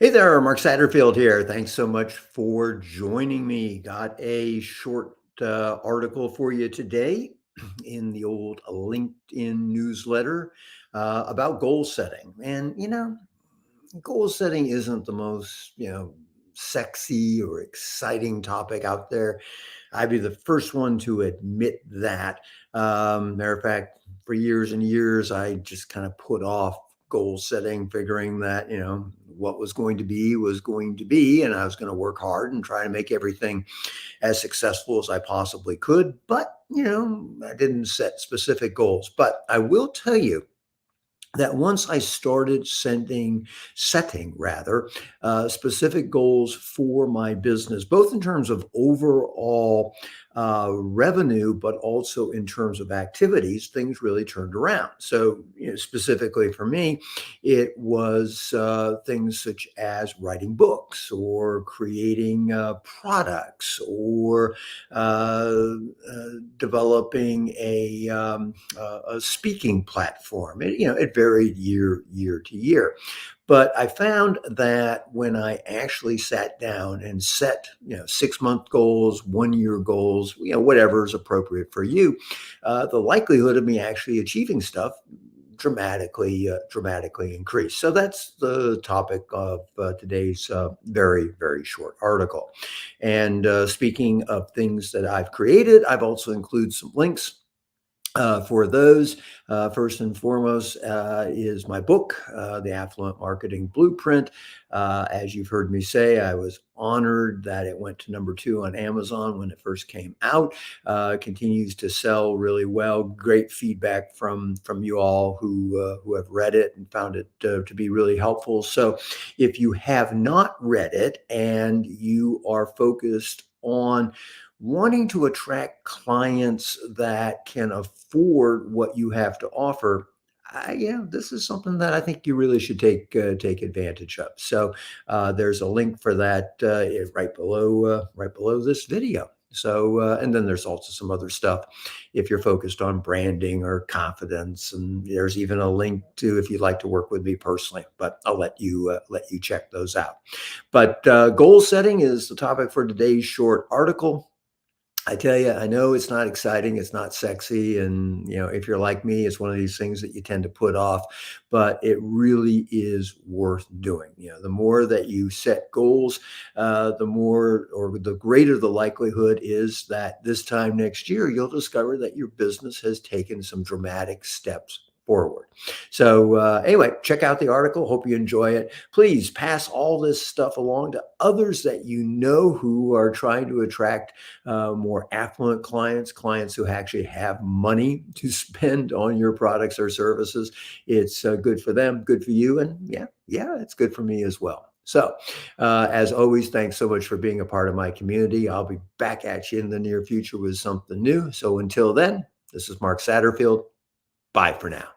Hey there, Mark Satterfield here. Thanks so much for joining me. Got a short article for you today in the old LinkedIn newsletter about goal setting. And, goal setting isn't the most, sexy or exciting topic out there. I'd be the first one to admit that. Matter of fact, for years and years, I just kind of put off goal setting, figuring that, what was going to be, and I was going to work hard and try to make everything as successful as I possibly could. But, I didn't set specific goals. But I will tell you, that once I started setting rather specific goals for my business, both in terms of overall revenue, but also in terms of activities, things really turned around. So, specifically for me, it was things such as writing books or creating products or developing a speaking platform. It varied year to year. But I found that when I actually sat down and set, 6-month goals, 1-year goals, whatever is appropriate for you, the likelihood of me actually achieving stuff dramatically increased. So that's the topic of today's very, very short article. And speaking of things that I've created, I've also included some links for those. First and foremost is my book, The Affluent Marketing Blueprint. As you've heard me say, I was honored that it went to number 2 on Amazon when it first came out. Continues to sell really well. Great feedback from you all who have read it and found it to be really helpful. So, if you have not read it and you are focused on wanting to attract clients that can afford what you have to offer, this is something that I think you really should take advantage of. So there's a link for that right below this video. So and then there's also some other stuff if you're focused on branding or confidence, and there's even a link to if you'd like to work with me personally. But I'll let you check those out. But goal setting is the topic for today's short article. I tell you, I know it's not exciting, it's not sexy, and, if you're like me, it's one of these things that you tend to put off, but it really is worth doing. The more that you set goals, the more or the greater the likelihood is that this time next year, you'll discover that your business has taken some dramatic steps forward. So, anyway, check out the article. Hope you enjoy it. Please pass all this stuff along to others that you know who are trying to attract more affluent clients who actually have money to spend on your products or services. It's good for them, good for you, and it's good for me as well. So, as always, thanks so much for being a part of my community. I'll be back at you in the near future with something new. So until then, this is Mark Satterfield. Bye for now.